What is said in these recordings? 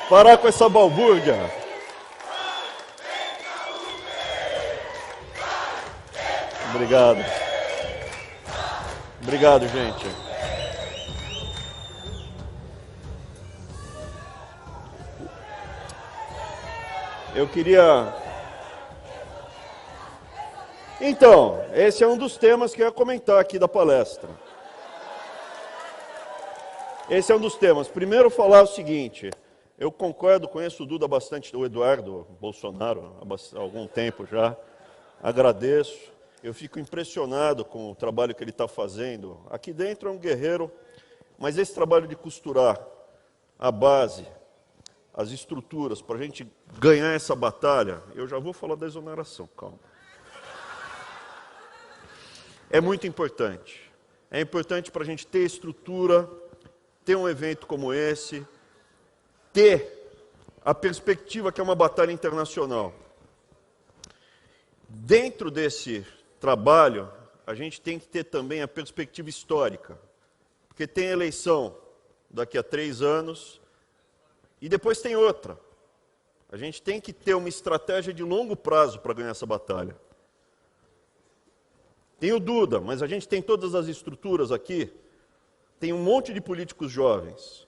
Parar com essa balbúrdia. Obrigado. Obrigado, gente. Eu queria... Então, esse é um dos temas que eu ia comentar aqui da palestra. Esse é um dos temas. Primeiro, falar o seguinte: eu concordo, conheço o Duda bastante, o Eduardo Bolsonaro, há algum tempo já. Agradeço. Eu fico impressionado com o trabalho que ele está fazendo. Aqui dentro é um guerreiro, mas esse trabalho de costurar a base, as estruturas, para a gente ganhar essa batalha, eu já vou falar da exoneração, calma. É muito importante. É importante para a gente ter estrutura, ter um evento como esse, ter a perspectiva que é uma batalha internacional. Dentro desse trabalho, a gente tem que ter também a perspectiva histórica, porque tem eleição daqui a 3 anos e depois tem outra. A gente tem que ter uma estratégia de longo prazo para ganhar essa batalha. Tem o Duda, mas a gente tem todas as estruturas aqui, tem um monte de políticos jovens.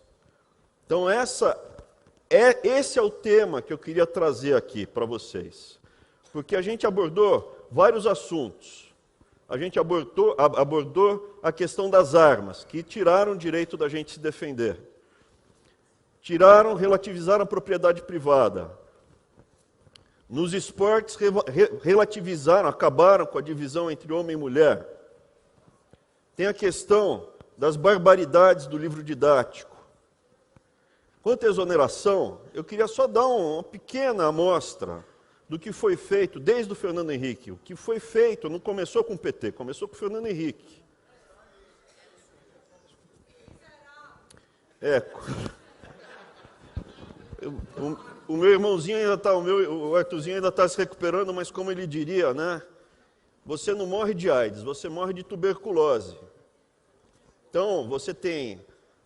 Então esse é o tema que eu queria trazer aqui para vocês. Porque a gente abordou vários assuntos. A gente abordou a questão das armas, que tiraram o direito da gente se defender. Relativizaram a propriedade privada. Nos esportes, relativizaram, acabaram com a divisão entre homem e mulher. Tem a questão das barbaridades do livro didático. Quanto à exoneração, eu queria só dar uma pequena amostra do que foi feito desde o Fernando Henrique. O que foi feito não começou com o PT, começou com o Fernando Henrique. O meu irmãozinho ainda está, o Arthurzinho ainda está se recuperando, mas como ele diria, né? Você não morre de AIDS, você morre de tuberculose. Então, você tem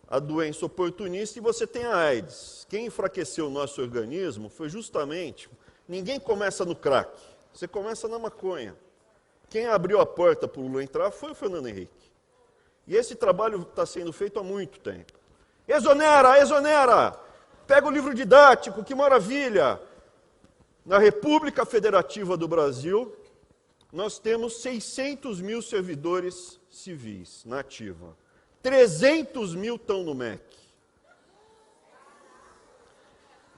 a doença oportunista e você tem a AIDS. Quem enfraqueceu o nosso organismo foi justamente... Ninguém começa no crack, você começa na maconha. Quem abriu a porta para o Lula entrar foi o Fernando Henrique. E esse trabalho está sendo feito há muito tempo. Exonera, exonera! Pega o livro didático, que maravilha! Na República Federativa do Brasil, nós temos 600 mil servidores civis na ativa. 300 mil estão no MEC.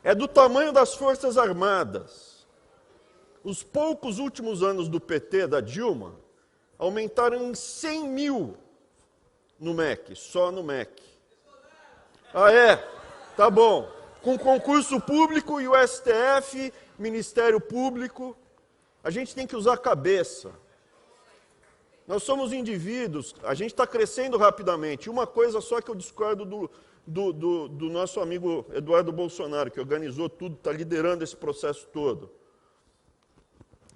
É do tamanho das Forças Armadas. Os poucos últimos anos do PT, da Dilma, aumentaram em 100 mil no MEC, só no MEC. Ah, é? Tá bom. Com concurso público e o STF, Ministério Público, a gente tem que usar a cabeça. Nós somos indivíduos, a gente está crescendo rapidamente. Uma coisa só que eu discordo do nosso amigo Eduardo Bolsonaro, que organizou tudo, está liderando esse processo todo.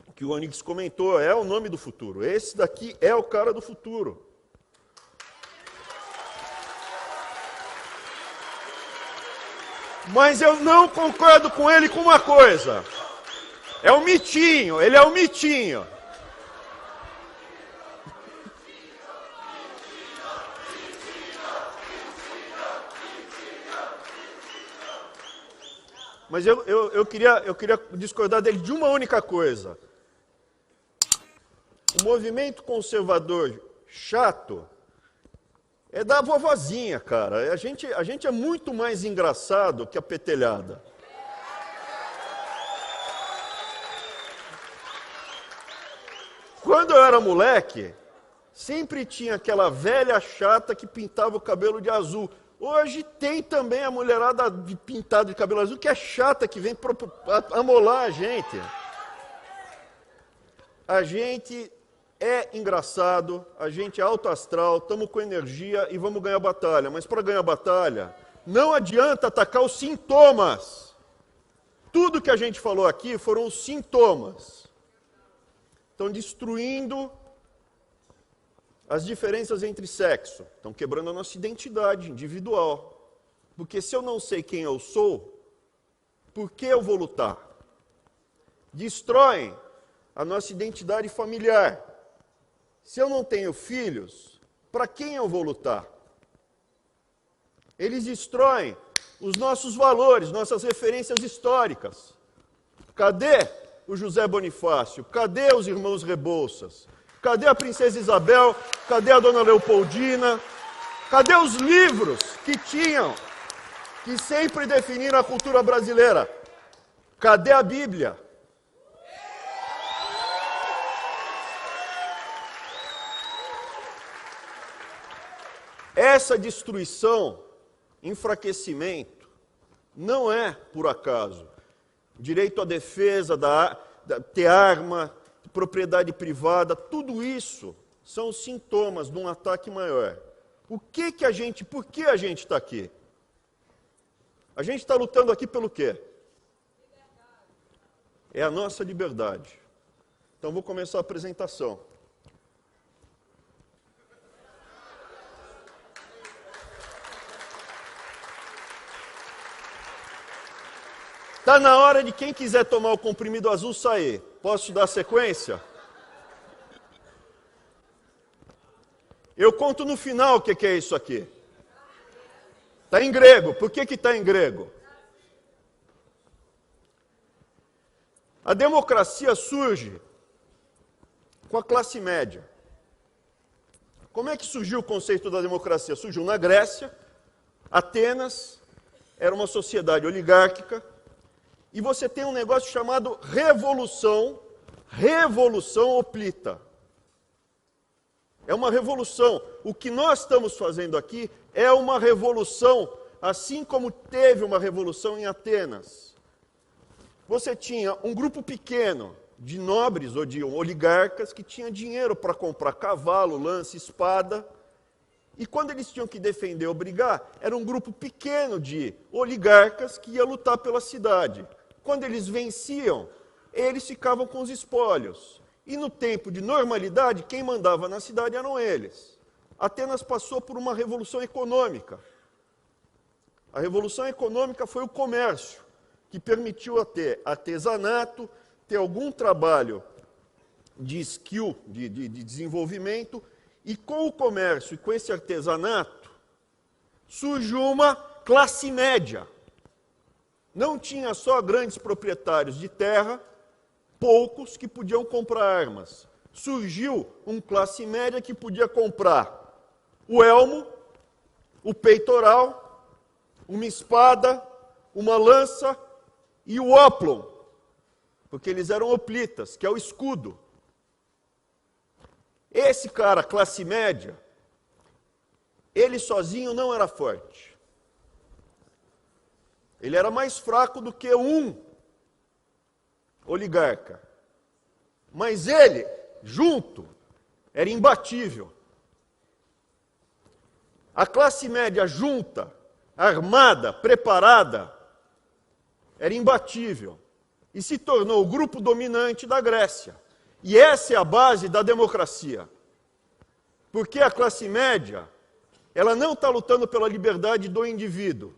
O que o Onix comentou, é o nome do futuro. Esse daqui é o cara do futuro. Mas eu não concordo com ele com uma coisa. É um mitinho, ele é um mitinho. Mas eu queria discordar dele de uma única coisa. O movimento conservador chato é da vovozinha, cara. A gente é muito mais engraçado que a petelhada. Quando eu era moleque, sempre tinha aquela velha chata que pintava o cabelo de azul. Hoje tem também a mulherada pintada de cabelo azul, que é chata, que vem amolar a gente. A gente é engraçado, a gente é alto astral, estamos com energia e vamos ganhar a batalha. Mas para ganhar a batalha, não adianta atacar os sintomas. Tudo que a gente falou aqui foram os sintomas. Estão destruindo as diferenças entre sexo, estão quebrando a nossa identidade individual. Porque se eu não sei quem eu sou, Por que eu vou lutar? Destroem a nossa identidade familiar. Se eu não tenho filhos, para quem eu vou lutar? Eles destroem os nossos valores, nossas referências históricas. Cadê o José Bonifácio? Cadê os irmãos Rebouças? Cadê a princesa Isabel? Cadê a dona Leopoldina? Cadê os livros que sempre definiram a cultura brasileira? Cadê a Bíblia? Essa destruição, enfraquecimento, não é por acaso. Direito à defesa, ter arma, propriedade privada, tudo isso são sintomas de um ataque maior. Por que a gente está aqui? A gente está lutando aqui pelo quê? É a nossa liberdade. Então vou começar a apresentação. Está na hora de quem quiser tomar o comprimido azul sair. Posso dar sequência? Eu conto no final o que é isso aqui. Está em grego. Por que está em grego? A democracia surge com a classe média. Como é que surgiu o conceito da democracia? Surgiu na Grécia. Atenas era uma sociedade oligárquica. E você tem um negócio chamado revolução hoplita. É uma revolução. O que nós estamos fazendo aqui é uma revolução, assim como teve uma revolução em Atenas. Você tinha um grupo pequeno de nobres ou de oligarcas que tinha dinheiro para comprar cavalo, lança, espada. E quando eles tinham que defender ou brigar, era um grupo pequeno de oligarcas que ia lutar pela cidade. Quando eles venciam, eles ficavam com os espólios. E no tempo de normalidade, quem mandava na cidade eram eles. Atenas passou por uma revolução econômica. A revolução econômica foi o comércio, que permitiu ter artesanato, ter algum trabalho de skill, de desenvolvimento, e com o comércio e com esse artesanato, surgiu uma classe média. Não tinha só grandes proprietários de terra, poucos que podiam comprar armas. Surgiu uma classe média que podia comprar o elmo, o peitoral, uma espada, uma lança e o oplon, porque eles eram hoplitas, que é o escudo. Esse cara, classe média, ele sozinho não era forte. Ele era mais fraco do que um oligarca. Mas ele, junto, era imbatível. A classe média junta, armada, preparada, era imbatível. E se tornou o grupo dominante da Grécia. E essa é a base da democracia. Porque a classe média, ela não está lutando pela liberdade do indivíduo.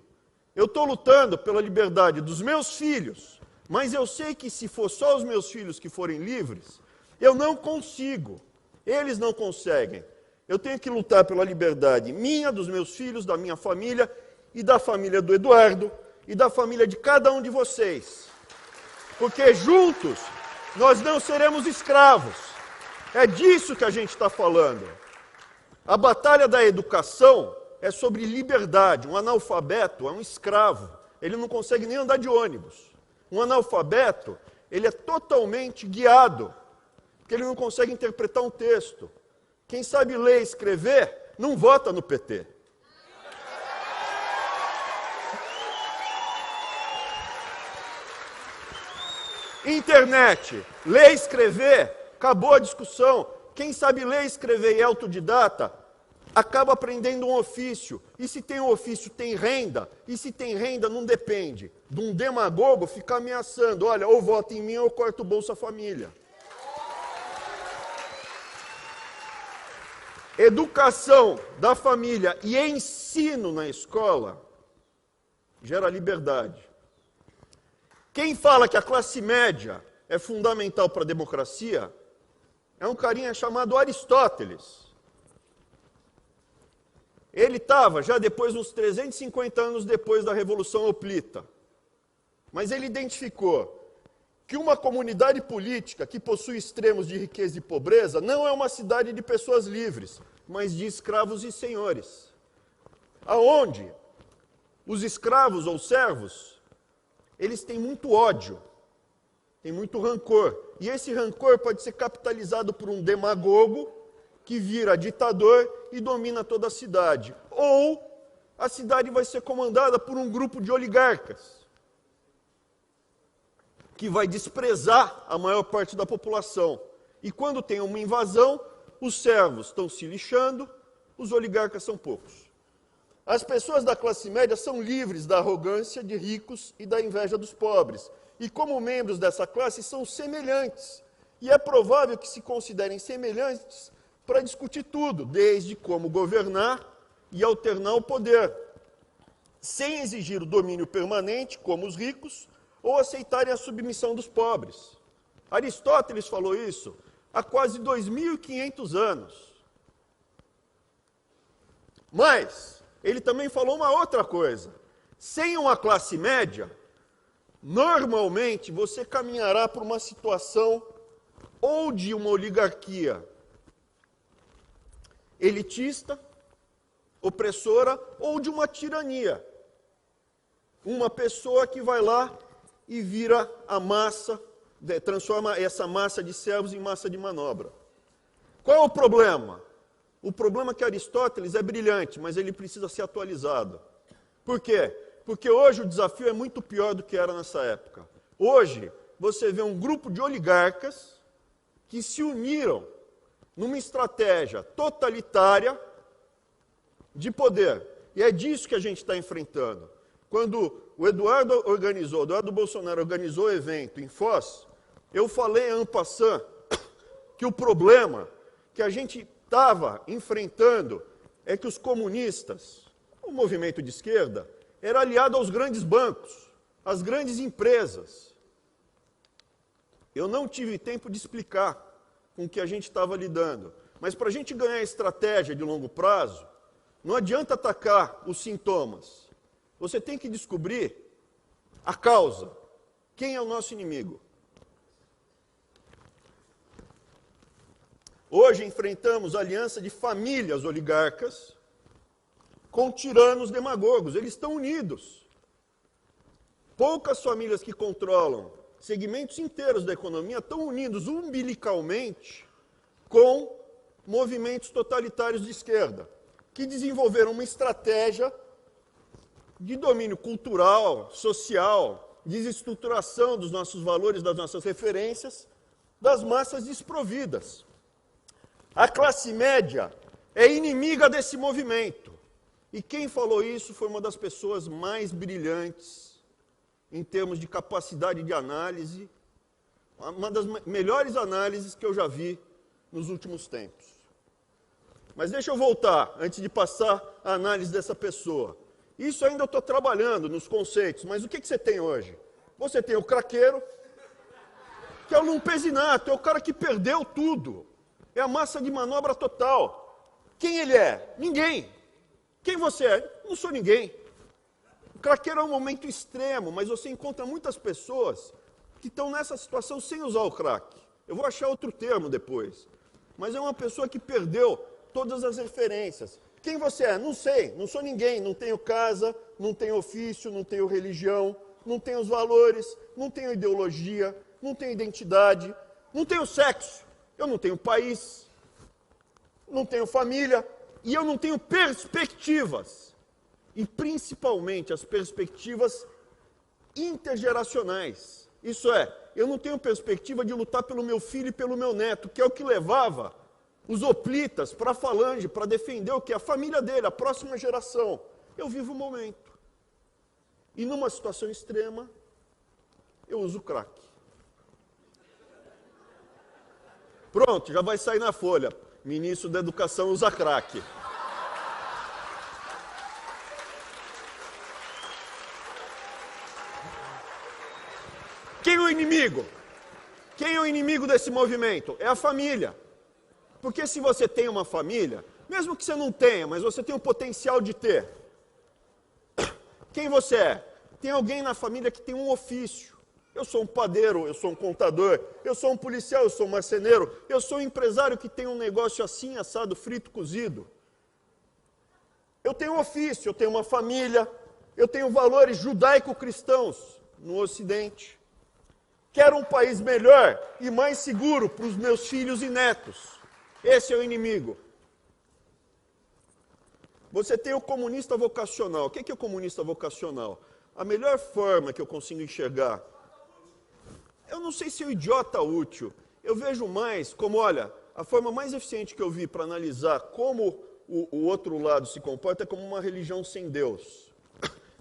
Eu estou lutando pela liberdade dos meus filhos, mas eu sei que se for só os meus filhos que forem livres, eu não consigo. Eles não conseguem. Eu tenho que lutar pela liberdade minha, dos meus filhos, da minha família e da família do Eduardo e da família de cada um de vocês. Porque juntos nós não seremos escravos. É disso que a gente está falando. A batalha da educação é sobre liberdade. Um analfabeto é um escravo. Ele não consegue nem andar de ônibus. Um analfabeto, ele é totalmente guiado, porque ele não consegue interpretar um texto. Quem sabe ler e escrever, não vota no PT. Internet, ler e escrever, acabou a discussão. Quem sabe ler, escrever e é autodidata, acaba aprendendo um ofício. E se tem um ofício, tem renda. E se tem renda, não depende de um demagogo ficar ameaçando. Olha, ou vota em mim ou eu corto o Bolsa Família. Educação da família e ensino na escola gera liberdade. Quem fala que a classe média é fundamental para a democracia é um carinha chamado Aristóteles. Ele estava já depois, uns 350 anos depois da Revolução Hoplita. Mas ele identificou que uma comunidade política que possui extremos de riqueza e pobreza não é uma cidade de pessoas livres, mas de escravos e senhores. Aonde os escravos ou servos, eles têm muito ódio, têm muito rancor. E esse rancor pode ser capitalizado por um demagogo que vira ditador e domina toda a cidade. Ou a cidade vai ser comandada por um grupo de oligarcas, que vai desprezar a maior parte da população. E quando tem uma invasão, os servos estão se lixando, os oligarcas são poucos. As pessoas da classe média são livres da arrogância de ricos e da inveja dos pobres. E como membros dessa classe são semelhantes. E é provável que se considerem semelhantes para discutir tudo, desde como governar e alternar o poder, sem exigir o domínio permanente, como os ricos, ou aceitarem a submissão dos pobres. Aristóteles falou isso há quase 2.500 anos. Mas ele também falou uma outra coisa. Sem uma classe média, normalmente você caminhará para uma situação ou de uma oligarquia elitista, opressora, ou de uma tirania. Uma pessoa que vai lá e vira a massa, transforma essa massa de servos em massa de manobra. Qual é o problema? O problema é que Aristóteles é brilhante, mas ele precisa ser atualizado. Por quê? Porque hoje o desafio é muito pior do que era nessa época. Hoje, você vê um grupo de oligarcas que se uniram numa estratégia totalitária de poder. E é disso que a gente está enfrentando. Quando o Eduardo Bolsonaro organizou o evento em Foz, eu falei en passant que o problema que a gente estava enfrentando é que os comunistas, o movimento de esquerda, era aliado aos grandes bancos, às grandes empresas. Eu não tive tempo de explicar com o que a gente estava lidando. Mas para a gente ganhar estratégia de longo prazo, não adianta atacar os sintomas. Você tem que descobrir a causa. Quem é o nosso inimigo? Hoje enfrentamos a aliança de famílias oligarcas com tiranos demagogos. Eles estão unidos. Poucas famílias que controlam segmentos inteiros da economia estão unidos umbilicalmente com movimentos totalitários de esquerda, que desenvolveram uma estratégia de domínio cultural, social, desestruturação dos nossos valores, das nossas referências, das massas desprovidas. A classe média é inimiga desse movimento. E quem falou isso foi uma das pessoas mais brilhantes em termos de capacidade de análise, uma das melhores análises que eu já vi nos últimos tempos. Mas deixa eu voltar, antes de passar a análise dessa pessoa. Isso ainda eu estou trabalhando nos conceitos, mas o que você tem hoje? Você tem o craqueiro, que é o lumpesinato, é o cara que perdeu tudo. É a massa de manobra total. Quem ele é? Ninguém. Quem você é? Não sou ninguém. O craqueiro é um momento extremo, mas você encontra muitas pessoas que estão nessa situação sem usar o crack. Eu vou achar outro termo depois. Mas é uma pessoa que perdeu todas as referências. Quem você é? Não sei, não sou ninguém, não tenho casa, não tenho ofício, não tenho religião, não tenho os valores, não tenho ideologia, não tenho identidade, não tenho sexo, eu não tenho país, não tenho família e eu não tenho perspectivas. E principalmente as perspectivas intergeracionais. Isso é, eu não tenho perspectiva de lutar pelo meu filho e pelo meu neto, que é o que levava os hoplitas para a falange, para defender o que? A família dele, a próxima geração. Eu vivo o momento. E numa situação extrema, eu uso crack. Pronto, já vai sair na folha. Ministro da Educação usa crack. quem é o inimigo? Quem é o inimigo desse movimento? É a família. Porque se você tem uma família, mesmo que você não tenha, mas você tem o potencial de ter, quem você é? Tem alguém na família que tem um ofício. Eu sou um padeiro, eu sou um contador, eu sou um policial, eu sou um marceneiro, eu sou um empresário que tem um negócio assim, assado, frito, cozido. Eu tenho um ofício, eu tenho uma família, eu tenho valores judaico-cristãos no Ocidente. Quero um país melhor e mais seguro para os meus filhos e netos. Esse é o inimigo. Você tem o comunista vocacional. O que é o comunista vocacional? A melhor forma que eu consigo enxergar, eu não sei se é o idiota útil, eu vejo mais como, olha, a forma mais eficiente que eu vi para analisar como o outro lado se comporta é como uma religião sem Deus.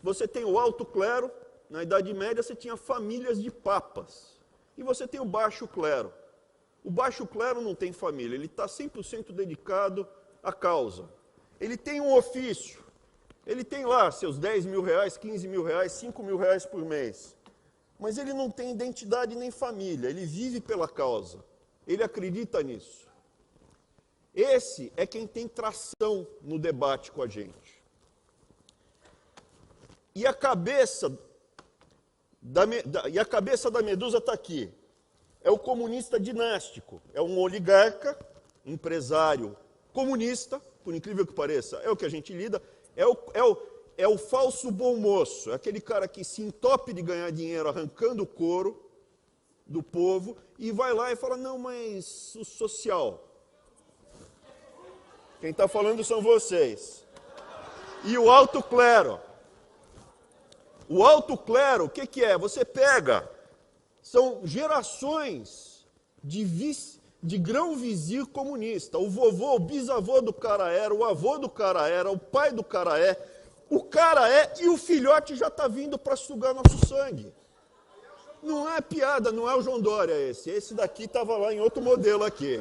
Você tem o alto clero, na Idade Média você tinha famílias de papas, e você tem o baixo clero. O baixo clero não tem família, ele está 100% dedicado à causa. Ele tem um ofício, ele tem lá seus 10 mil reais, 15 mil reais, 5 mil reais por mês. Mas ele não tem identidade nem família, ele vive pela causa, ele acredita nisso. Esse é quem tem tração no debate com a gente. E a cabeça da medusa está aqui. É o comunista dinástico, é um oligarca, empresário comunista, por incrível que pareça, é o que a gente lida, é o falso bom moço, é aquele cara que se entope de ganhar dinheiro arrancando o couro do povo e vai lá e fala, não, mas o social. Quem está falando são vocês. E o alto clero. O alto clero, o que é? Você pega, são gerações de grão-vizir comunista. O vovô, o bisavô do cara era, o avô do cara era, o pai do cara é, o cara é e o filhote já está vindo para sugar nosso sangue. Não é piada, não é o João Dória esse. Esse daqui estava lá em outro modelo aqui.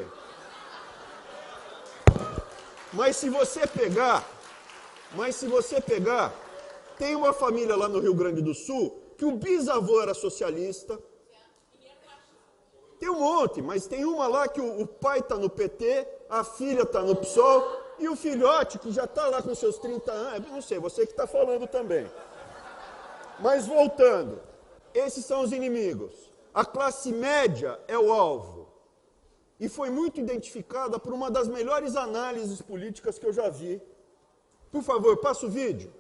Mas se você pegar, tem uma família lá no Rio Grande do Sul que o bisavô era socialista. Tem um monte, mas tem uma lá que o pai está no PT, a filha está no PSOL, e o filhote, que já está lá com seus 30 anos, não sei, você que está falando também. Mas voltando, esses são os inimigos. A classe média é o alvo. E foi muito identificada por uma das melhores análises políticas que eu já vi. Por favor, passa o vídeo.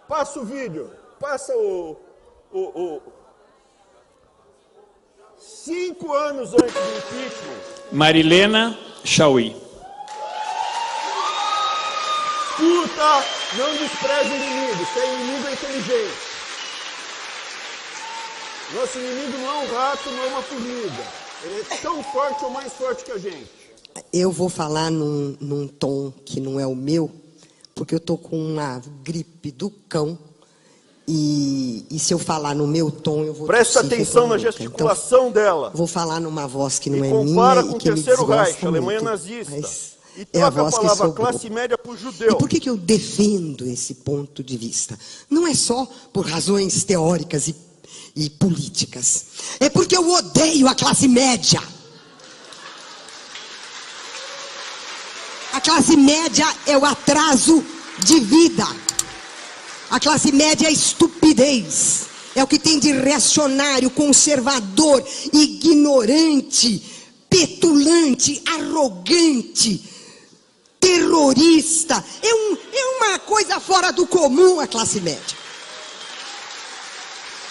Passa o vídeo. Passa o 5 anos antes do impeachment. Marilena Chauí. Escuta, não despreze o inimigo, seu inimigo é inteligente. Nosso inimigo não é um rato, não é uma formiga. Ele é tão forte ou mais forte que a gente. Eu vou falar num tom que não é o meu, porque eu tô com uma gripe do cão. E se eu falar no meu tom, eu vou... Presta atenção na gesticulação dela. Vou falar numa voz que não é minha compara com e o que me Terceiro Reich, desgosta Alemanha muito, nazista. E é a troca voz a que palavra sobrou. classe média por judeu. E por que eu defendo esse ponto de vista? Não é só por razões teóricas e políticas. É porque eu odeio a classe média. A classe média é o atraso de vida. A classe média é a estupidez. É o que tem de reacionário, conservador, ignorante, petulante, arrogante, terrorista. É uma coisa fora do comum a classe média.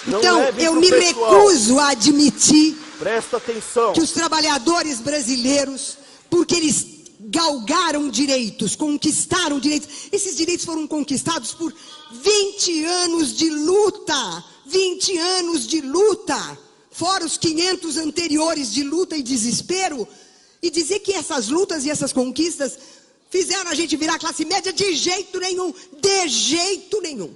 Então, eu me recuso a admitir Presta atenção. que os trabalhadores brasileiros, porque eles galgaram direitos, conquistaram direitos, esses direitos foram conquistados por 20 anos de luta, 20 anos de luta, fora os 500 anteriores de luta e desespero, e dizer que essas lutas e essas conquistas fizeram a gente virar classe média de jeito nenhum, de jeito nenhum.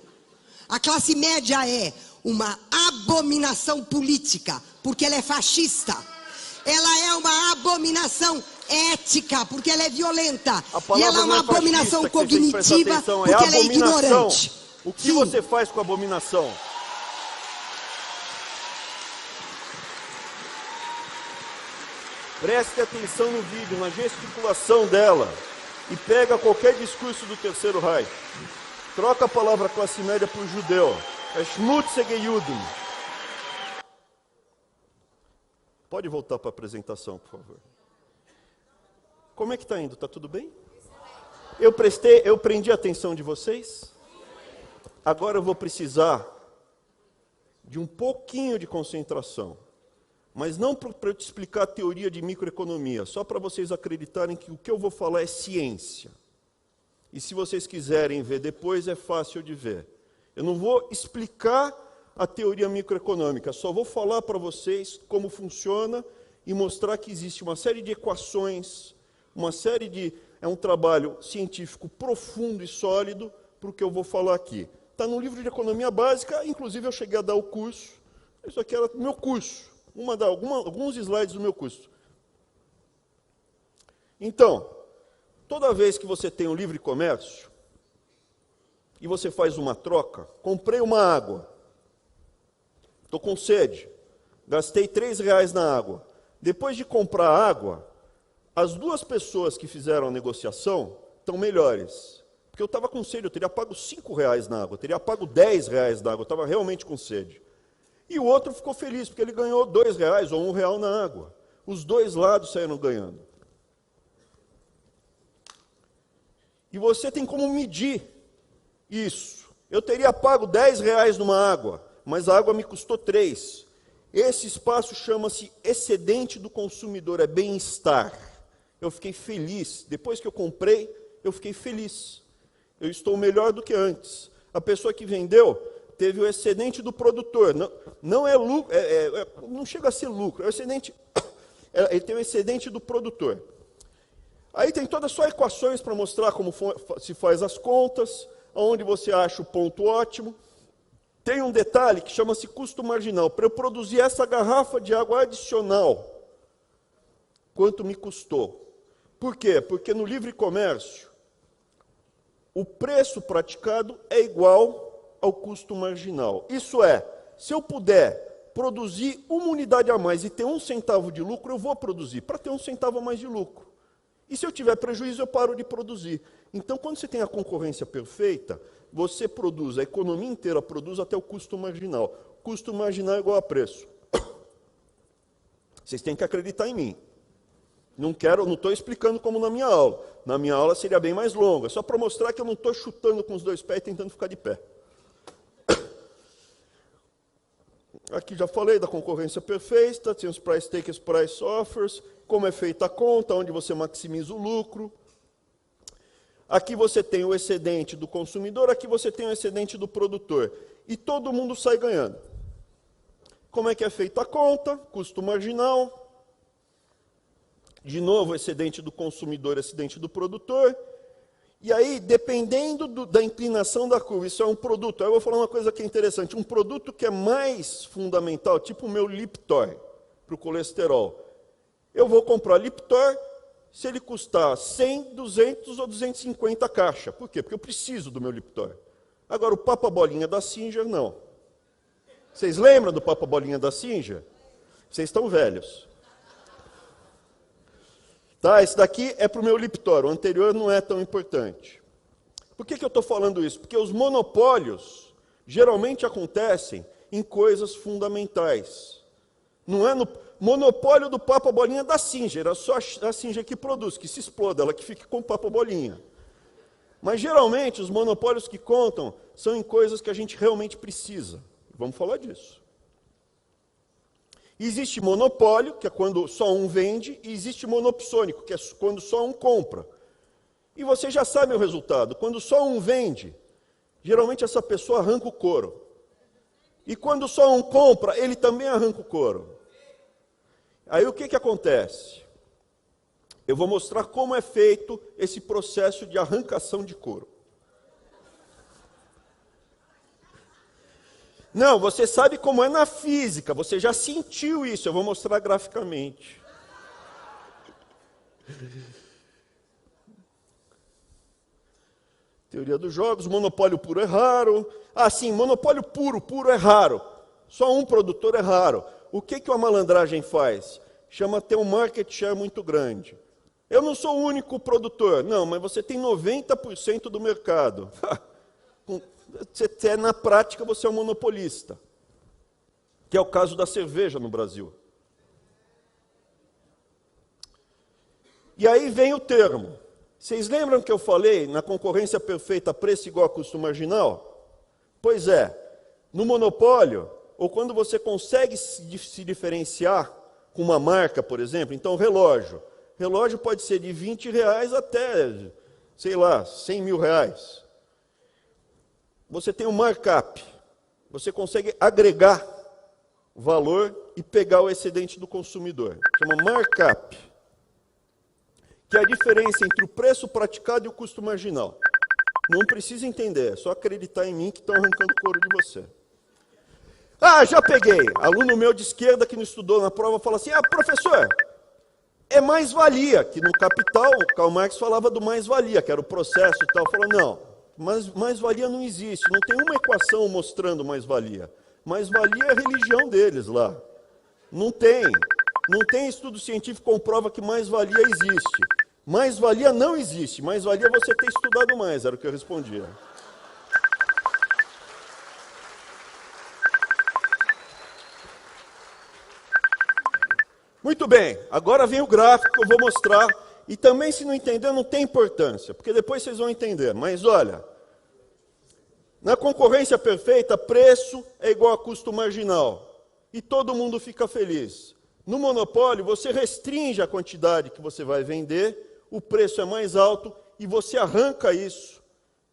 A classe média é uma abominação política, porque ela é fascista. Ela é uma abominação ética, porque ela é violenta. E ela é uma abominação cognitiva, porque ela é ignorante. O que você faz com a abominação? Preste atenção no vídeo, na gesticulação dela. E pega qualquer discurso do Terceiro Reich. Troca a palavra classe média por judeu. É Schmutzige Juden. Pode voltar para a apresentação, por favor. Como é que está indo? Está tudo bem? Eu prendi a atenção de vocês? Agora eu vou precisar de um pouquinho de concentração. Mas não para eu te explicar a teoria de microeconomia, só para vocês acreditarem que o que eu vou falar é ciência. E se vocês quiserem ver depois, é fácil de ver. Eu não vou explicar a teoria microeconômica, só vou falar para vocês como funciona e mostrar que existe uma série de equações, é um trabalho científico profundo e sólido para o que eu vou falar aqui. Está no livro de economia básica, inclusive eu cheguei a dar o curso, isso aqui era o meu curso. Alguns slides do meu curso. Então, toda vez que você tem um livre comércio e você faz uma troca, comprei uma água, estou com sede, gastei R$3 na água. Depois de comprar a água, as duas pessoas que fizeram a negociação estão melhores. Porque eu estava com sede, eu teria pago R$5 na água, eu teria pago R$10 na água, eu estava realmente com sede. E o outro ficou feliz, porque ele ganhou R$2 ou R$1 na água. Os dois lados saíram ganhando. E você tem como medir isso. Eu teria pago R$10 numa água, mas a água me custou 3. Esse espaço chama-se excedente do consumidor, é bem-estar. Eu fiquei feliz. Depois que eu comprei, eu fiquei feliz. Eu estou melhor do que antes. A pessoa que vendeu teve o excedente do produtor. Não é lucro, não chega a ser lucro, é o excedente. Ele tem o excedente do produtor. Aí tem todas só equações para mostrar como se faz as contas, onde você acha o ponto ótimo. Tem um detalhe que chama-se custo marginal. Para eu produzir essa garrafa de água adicional, quanto me custou? Por quê? Porque no livre comércio, o preço praticado é igual ao custo marginal. Isso é, se eu puder produzir uma unidade a mais e ter 1 centavo de lucro, eu vou produzir, para ter 1 centavo a mais de lucro. E se eu tiver prejuízo, eu paro de produzir. Então, quando você tem a concorrência perfeita, você produz, a economia inteira produz até o custo marginal. Custo marginal é igual a preço. Vocês têm que acreditar em mim. Não estou explicando como na minha aula. Na minha aula seria bem mais longa, só para mostrar que eu não estou chutando com os 2 pés e tentando ficar de pé. Aqui já falei da concorrência perfeita, tem os price takers, price offers, como é feita a conta, onde você maximiza o lucro. Aqui você tem o excedente do consumidor, aqui você tem o excedente do produtor. E todo mundo sai ganhando. Como é que é feita a conta? Custo marginal. De novo, excedente do consumidor, excedente do produtor. E aí, dependendo da inclinação da curva, isso é um produto. Aí eu vou falar uma coisa que é interessante. Um produto que é mais fundamental, tipo o meu Liptor, para o colesterol. Eu vou comprar Liptor se ele custar 100, 200 ou 250 a caixa. Por quê? Porque eu preciso do meu Liptor. Agora, o Papa Bolinha da Singer, não. Vocês lembram do Papa Bolinha da Singer? Vocês estão velhos. Tá, esse daqui é para o meu Liptor, o anterior não é tão importante. Por que eu estou falando isso? Porque os monopólios geralmente acontecem em coisas fundamentais. Não é no monopólio do Papa Bolinha da Singer, é só a Singer que produz, que se exploda, ela que fique com o Papa Bolinha. Mas geralmente os monopólios que contam são em coisas que a gente realmente precisa. Vamos falar disso. Existe monopólio, que é quando só um vende, e existe monopsônico, que é quando só um compra. E você já sabe o resultado. Quando só um vende, geralmente essa pessoa arranca o couro. E quando só um compra, ele também arranca o couro. Aí o que acontece? Eu vou mostrar como é feito esse processo de arrancação de couro. Não, você sabe como é na física, você já sentiu isso, eu vou mostrar graficamente. Teoria dos jogos, monopólio puro é raro. Ah, sim, monopólio puro é raro. Só um produtor é raro. O que a malandragem faz? chama ter um market share muito grande. Eu não sou o único produtor. Não, mas você tem 90% do mercado. Na prática, você é um monopolista. Que é o caso da cerveja no Brasil. E aí vem o termo. Vocês lembram que eu falei na concorrência perfeita, preço igual a custo marginal? Pois é, no monopólio, ou quando você consegue se diferenciar com uma marca, por exemplo, então relógio. Relógio pode ser de R$20 até, sei lá, R$100.000. Você tem um markup. Você consegue agregar valor e pegar o excedente do consumidor. Chama markup. Que é a diferença entre o preço praticado e o custo marginal. Não precisa entender, é só acreditar em mim que estão arrancando couro de você. Ah, já peguei. Aluno meu de esquerda que não estudou na prova fala assim, professor, é mais-valia, que no Capital, o Karl Marx falava do mais-valia, que era o processo e tal. Falou, não, mas mais-valia não existe, não tem uma equação mostrando mais-valia. Mais-valia é a religião deles lá. Não tem estudo científico que comprova que mais-valia existe. Mais-valia não existe, mais-valia é você ter estudado mais, era o que eu respondia. Muito bem, agora vem o gráfico que eu vou mostrar, e também se não entender não tem importância, porque depois vocês vão entender, mas olha, na concorrência perfeita, preço é igual a custo marginal, e todo mundo fica feliz. No monopólio, você restringe a quantidade que você vai vender, o preço é mais alto e você arranca isso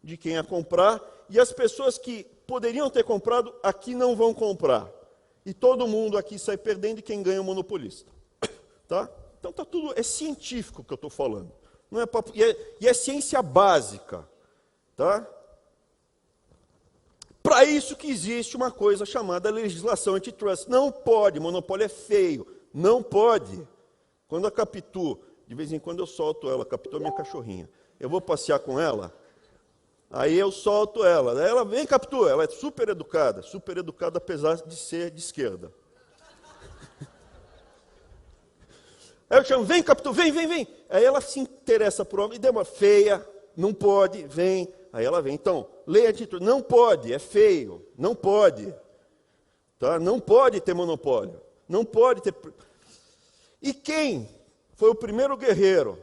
de quem ia comprar e as pessoas que poderiam ter comprado aqui não vão comprar. E todo mundo aqui sai perdendo e quem ganha é o monopolista. Tá? Então tá tudo, é científico que eu estou falando. Não é papo, e é ciência básica. Tá? Para isso que existe uma coisa chamada legislação antitrust. Não pode, monopólio é feio. Não pode. Quando a Capitu, de vez em quando eu solto ela, a Capitu é minha cachorrinha. Eu vou passear com ela, aí eu solto ela. Aí ela vem, Capitu, ela é super educada apesar de ser de esquerda. Aí eu chamo, vem Capitu, vem. Aí ela se interessa por algo, e deu uma feia, não pode, vem. Aí ela vem. Então, lei antitrust, não pode, é feio, não pode. Tá? Não pode ter monopólio. Não pode ter... E quem foi o primeiro guerreiro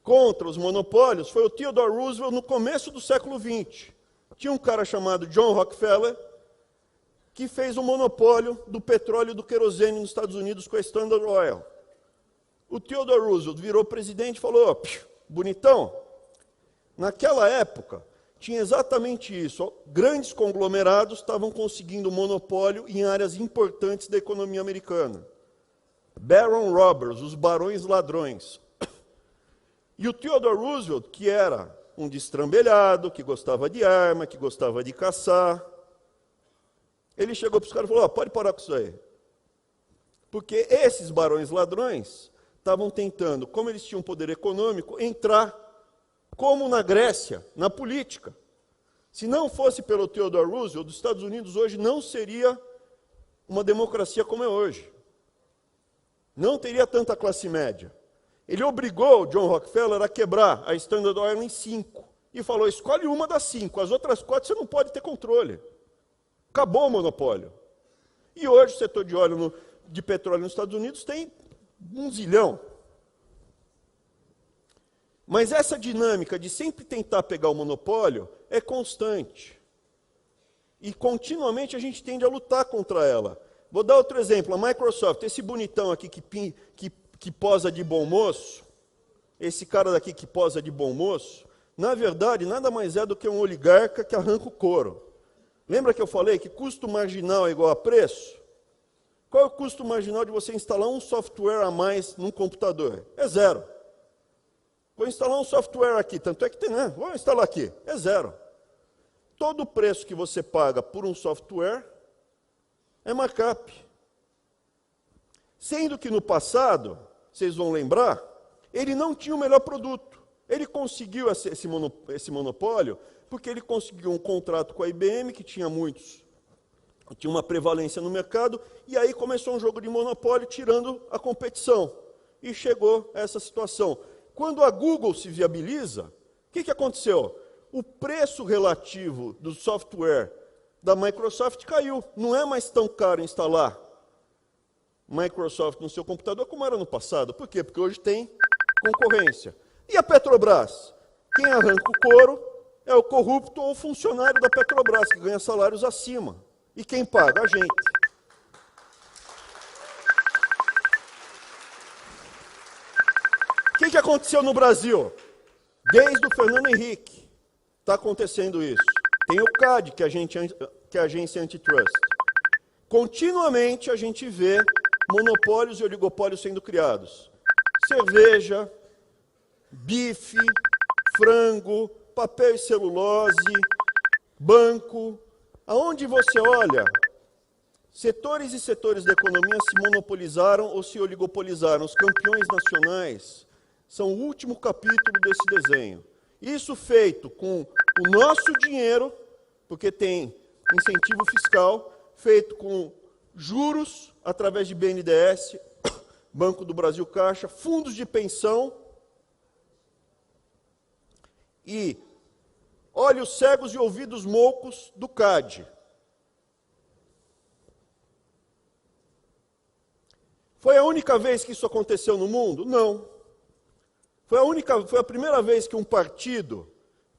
contra os monopólios foi o Theodore Roosevelt no começo do século XX. Tinha um cara chamado John Rockefeller que fez o monopólio do petróleo e do querosene nos Estados Unidos com a Standard Oil. O Theodore Roosevelt virou presidente e falou, bonitão, naquela época tinha exatamente isso. Grandes conglomerados estavam conseguindo monopólio em áreas importantes da economia americana. Baron Robbers, os barões ladrões. E o Theodore Roosevelt, que era um destrambelhado, que gostava de arma, que gostava de caçar, ele chegou para os caras e falou, pode parar com isso aí. Porque esses barões ladrões estavam tentando, como eles tinham poder econômico, entrar, como na Grécia, na política. Se não fosse pelo Theodore Roosevelt, os Estados Unidos hoje não seria uma democracia como é hoje. Não teria tanta classe média. Ele obrigou o John Rockefeller a quebrar a Standard Oil em 5. E falou, escolhe uma das 5, as outras 4 você não pode ter controle. Acabou o monopólio. E hoje o setor de óleo de petróleo nos Estados Unidos tem 1 zilhão. Mas essa dinâmica de sempre tentar pegar o monopólio é constante. E continuamente a gente tende a lutar contra ela. Vou dar outro exemplo, a Microsoft, esse bonitão aqui que posa de bom moço, esse cara daqui que posa de bom moço, na verdade, nada mais é do que um oligarca que arranca o couro. Lembra que eu falei que custo marginal é igual a preço? Qual é o custo marginal de você instalar um software a mais num computador? É 0. Vou instalar um software aqui, tanto é que tem, né? Vou instalar aqui, é 0. Todo o preço que você paga por um software é markup. Sendo que no passado, vocês vão lembrar, ele não tinha o melhor produto. Ele conseguiu esse monopólio porque ele conseguiu um contrato com a IBM, que tinha muitos tinha uma prevalência no mercado, e aí começou um jogo de monopólio tirando a competição. E chegou a essa situação. Quando a Google se viabiliza, o que aconteceu? O preço relativo do software da Microsoft caiu. Não é mais tão caro instalar Microsoft no seu computador como era no passado. Por quê? Porque hoje tem concorrência. E a Petrobras? Quem arranca o couro é o corrupto ou o funcionário da Petrobras, que ganha salários acima. E quem paga? A gente. O que aconteceu no Brasil? Desde o Fernando Henrique está acontecendo isso. Tem o CAD, que é a agência antitrust. Continuamente a gente vê monopólios e oligopólios sendo criados. Cerveja, bife, frango, papel e celulose, banco. Aonde você olha, setores e setores da economia se monopolizaram ou se oligopolizaram. Os campeões nacionais são o último capítulo desse desenho. Isso feito com o nosso dinheiro, porque tem incentivo fiscal, feito com juros através de BNDES, Banco do Brasil Caixa, fundos de pensão e olhos cegos e ouvidos moucos do CAD. Foi a única vez que isso aconteceu no mundo? Não. Foi a primeira vez que um partido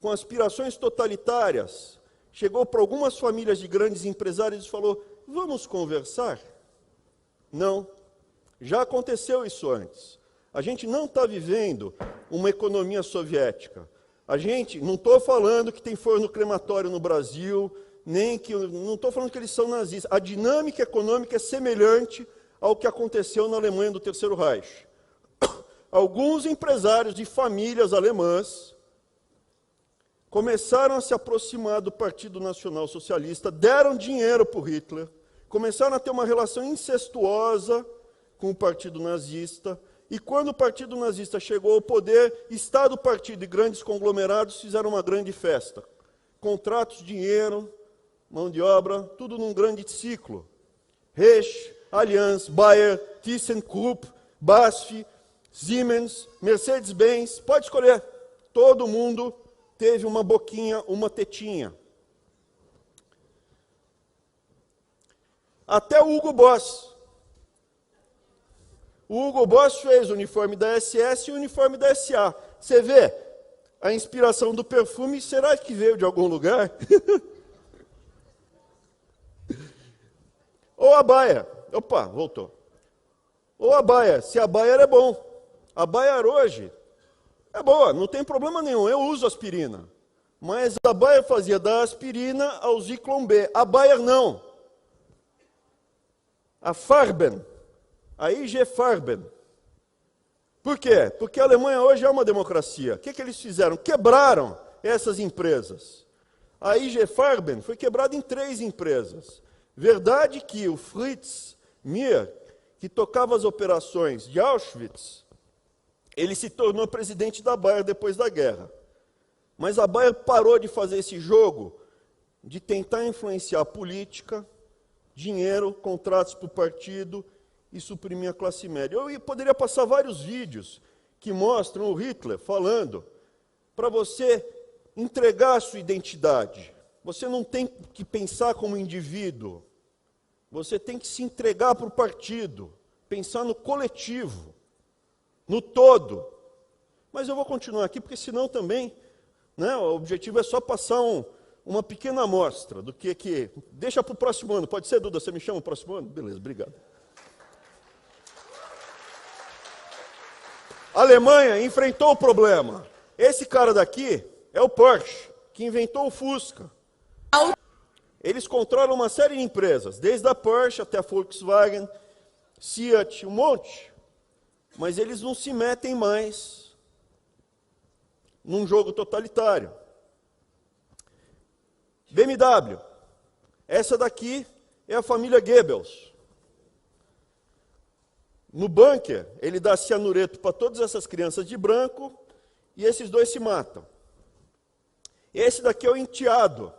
com aspirações totalitárias chegou para algumas famílias de grandes empresários e falou: vamos conversar? Não. Já aconteceu isso antes. A gente não está vivendo uma economia soviética. A gente, não estou falando que tem forno crematório no Brasil, não estou falando que eles são nazistas. A dinâmica econômica é semelhante ao que aconteceu na Alemanha do Terceiro Reich. Alguns empresários de famílias alemãs começaram a se aproximar do Partido Nacional Socialista, deram dinheiro para o Hitler, começaram a ter uma relação incestuosa com o Partido Nazista, e quando o Partido Nazista chegou ao poder, Estado, partido e grandes conglomerados fizeram uma grande festa. Contratos, dinheiro, mão de obra, tudo num grande ciclo. Reich, Allianz, Bayer, ThyssenKrupp, BASF, Siemens, Mercedes-Benz, pode escolher. Todo mundo teve uma boquinha, uma tetinha. Até o Hugo Boss. O Hugo Boss fez o uniforme da SS e o uniforme da SA. Você vê, a inspiração do perfume, será que veio de algum lugar? Ou a Bayer. Opa, voltou. Ou a Bayer, se a Bayer é bom. A Bayer hoje é boa, não tem problema nenhum, eu uso aspirina. Mas a Bayer fazia da aspirina ao Zyklon B. A Bayer não. A Farben, a IG Farben. Por quê? Porque a Alemanha hoje é uma democracia. O que eles fizeram? Quebraram essas empresas. A IG Farben foi quebrada em 3 empresas. Verdade que o Fritz Mir, que tocava as operações de Auschwitz, ele se tornou presidente da Bayer depois da guerra. Mas a Bayer parou de fazer esse jogo de tentar influenciar a política, dinheiro, contratos para o partido e suprimir a classe média. Eu poderia passar vários vídeos que mostram o Hitler falando para você entregar a sua identidade. Você não tem que pensar como indivíduo. Você tem que se entregar para o partido, pensar no coletivo, no todo. Mas eu vou continuar aqui, porque senão também, né, o objetivo é só passar uma pequena amostra do que... Deixa para o próximo ano. Pode ser, Duda? Você me chama para o próximo ano? Beleza, obrigado. A Alemanha enfrentou o problema. Esse cara daqui é o Porsche, que inventou o Fusca. Eles controlam uma série de empresas, desde a Porsche até a Volkswagen, Fiat, um monte. Mas eles não se metem mais num jogo totalitário. BMW. Essa daqui é a família Goebbels. No bunker, ele dá cianureto para todas essas crianças de branco e esses dois se matam. Esse daqui é o enteado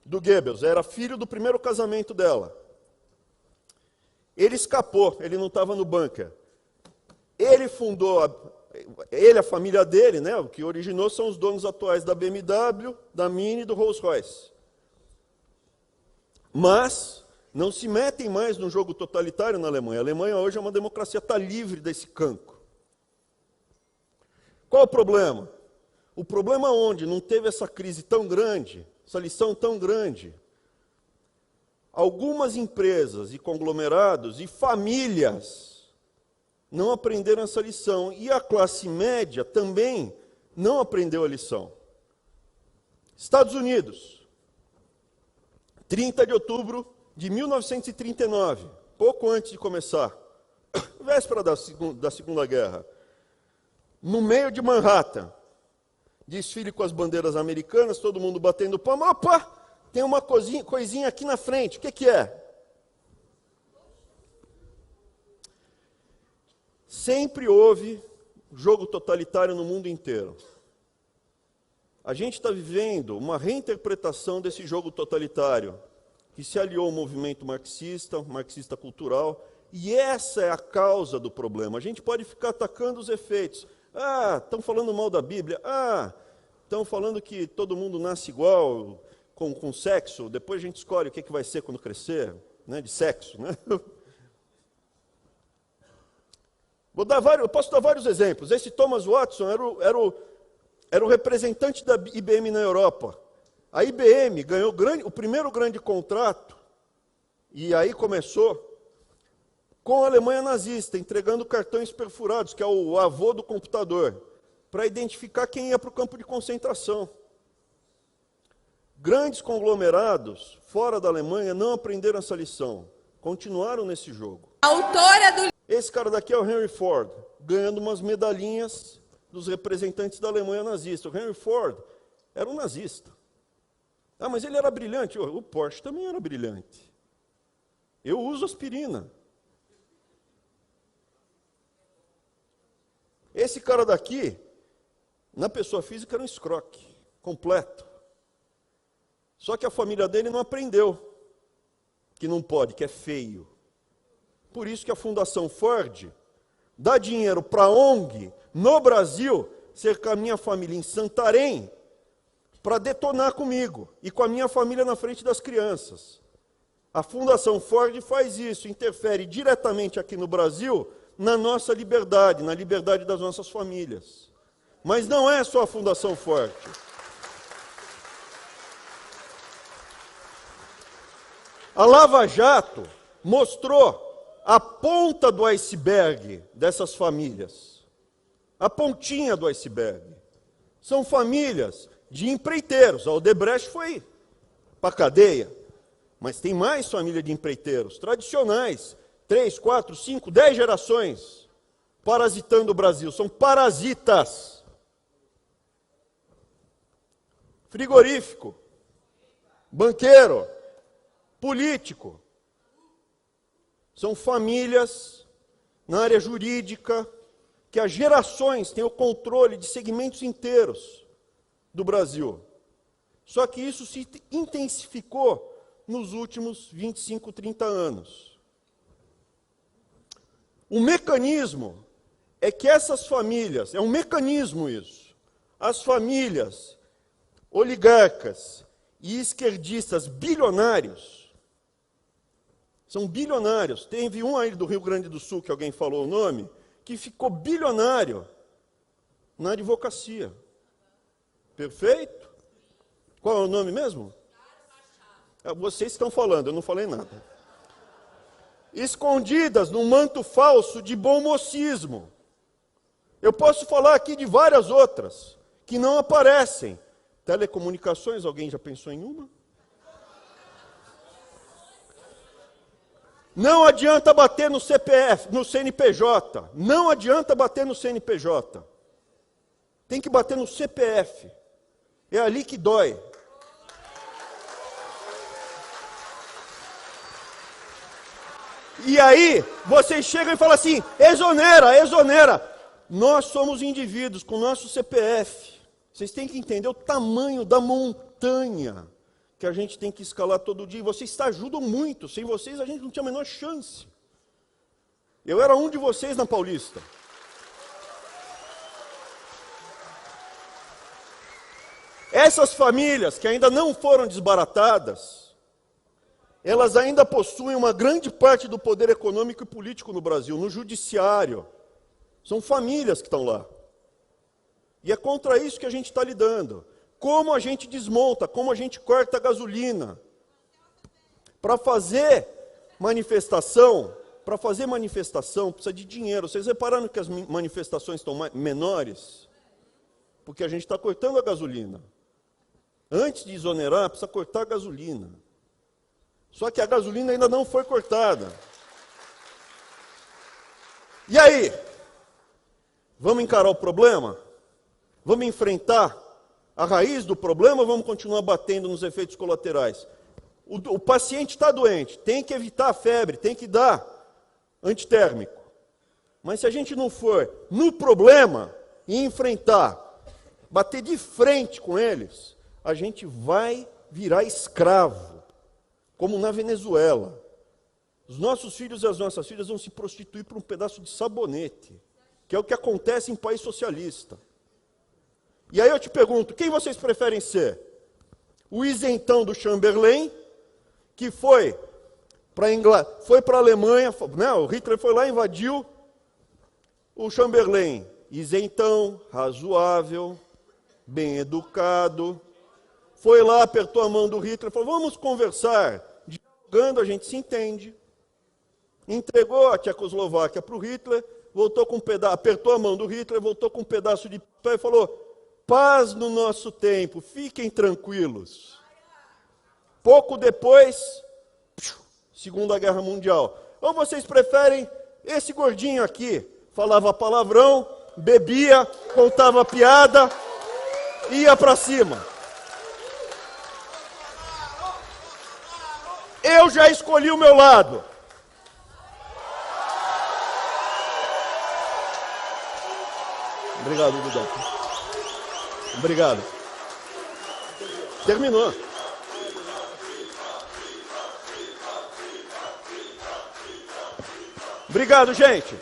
do Goebbels, era filho do primeiro casamento dela. Ele escapou, ele não estava no bunker. Ele fundou, a família dele, né, o que originou são os donos atuais da BMW, da Mini e do Rolls-Royce. Mas não se metem mais no jogo totalitário na Alemanha. A Alemanha hoje é uma democracia, está livre desse cancro. Qual o problema? O problema onde não teve essa crise tão grande, essa lição tão grande, algumas empresas e conglomerados e famílias não aprenderam essa lição. E a classe média também não aprendeu a lição. Estados Unidos, 30 de outubro de 1939, pouco antes de começar, véspera da Segunda Guerra, no meio de Manhattan, desfile com as bandeiras americanas, todo mundo batendo palma. Opa! Tem uma coisinha aqui na frente. O que é? Sempre houve jogo totalitário no mundo inteiro. A gente está vivendo uma reinterpretação desse jogo totalitário, que se aliou ao movimento marxista cultural, e essa é a causa do problema. A gente pode ficar atacando os efeitos. Ah, estão falando mal da Bíblia. Ah, estão falando que todo mundo nasce igual, com sexo, depois a gente escolhe o que vai ser quando crescer, né, de sexo. Né? Eu posso dar vários exemplos. Esse Thomas Watson era o representante da IBM na Europa. A IBM ganhou o primeiro grande contrato, e aí começou, com a Alemanha nazista, entregando cartões perfurados, que é o avô do computador, para identificar quem ia para o campo de concentração. Grandes conglomerados, fora da Alemanha, não aprenderam essa lição. Continuaram nesse jogo. Esse cara daqui é o Henry Ford, ganhando umas medalhinhas dos representantes da Alemanha nazista. O Henry Ford era um nazista. Ah, mas ele era brilhante. O Porsche também era brilhante. Eu uso aspirina. Esse cara daqui, na pessoa física, era um escroque completo. Só que a família dele não aprendeu que não pode, que é feio. Por isso que a Fundação Ford dá dinheiro para a ONG no Brasil cercar a minha família em Santarém para detonar comigo e com a minha família na frente das crianças. A Fundação Ford faz isso, interfere diretamente aqui no Brasil na nossa liberdade, na liberdade das nossas famílias. Mas não é só a Fundação Ford. A Lava Jato mostrou a ponta do iceberg dessas famílias. A pontinha do iceberg. São famílias de empreiteiros. A Odebrecht foi para a cadeia. Mas tem mais família de empreiteiros tradicionais. 3, 4, 5, 10 gerações parasitando o Brasil. São parasitas. Frigorífico. Banqueiro. Político. São famílias na área jurídica que há gerações têm o controle de segmentos inteiros do Brasil. Só que isso se intensificou nos últimos 25, 30 anos. O mecanismo é que essas famílias, é um mecanismo isso, as famílias oligarcas e esquerdistas bilionários, são bilionários. Teve um aí do Rio Grande do Sul, que alguém falou o nome, que ficou bilionário na advocacia. Perfeito? Qual é o nome mesmo? Vocês estão falando, eu não falei nada. Escondidas num manto falso de bom mocismo. Eu posso falar aqui de várias outras, que não aparecem. Telecomunicações, alguém já pensou em uma? Não adianta bater no CPF, no CNPJ. Não adianta bater no CNPJ. Tem que bater no CPF. É ali que dói. E aí, vocês chegam e falam assim, exonera, exonera. Nós somos indivíduos com nosso CPF. Vocês têm que entender o tamanho da montanha que a gente tem que escalar todo dia. E vocês ajudam muito. Sem vocês, a gente não tinha a menor chance. Eu era um de vocês na Paulista. Essas famílias que ainda não foram desbaratadas, elas ainda possuem uma grande parte do poder econômico e político no Brasil, no judiciário. São famílias que estão lá. E é contra isso que a gente está lidando. Como a gente desmonta, como a gente corta a gasolina. Para fazer manifestação precisa de dinheiro. Vocês repararam que as manifestações estão menores? Porque a gente está cortando a gasolina. Antes de exonerar, precisa cortar a gasolina. Só que a gasolina ainda não foi cortada. E aí? Vamos encarar o problema? Vamos enfrentar a raiz do problema ou vamos continuar batendo nos efeitos colaterais? O paciente está doente, tem que evitar a febre, tem que dar antitérmico. Mas se a gente não for no problema e enfrentar, bater de frente com eles, a gente vai virar escravo, como na Venezuela. Os nossos filhos e as nossas filhas vão se prostituir por um pedaço de sabonete, que é o que acontece em país socialista. E aí eu te pergunto, quem vocês preferem ser? O isentão do Chamberlain, que foi para a Alemanha, né? O Hitler foi lá e invadiu. O Chamberlain, isentão, razoável, bem educado, foi lá, apertou a mão do Hitler, falou, vamos conversar. Dialogando, a gente se entende. Entregou a Tchecoslováquia para o Hitler, voltou com apertou a mão do Hitler, voltou com um pedaço de papel e falou, paz no nosso tempo, fiquem tranquilos. Pouco depois, Segunda Guerra Mundial. Ou vocês preferem esse gordinho aqui, falava palavrão, bebia, contava piada, ia para cima. Eu já escolhi o meu lado. Obrigado, Duda. Obrigado. Terminou. Obrigado, gente.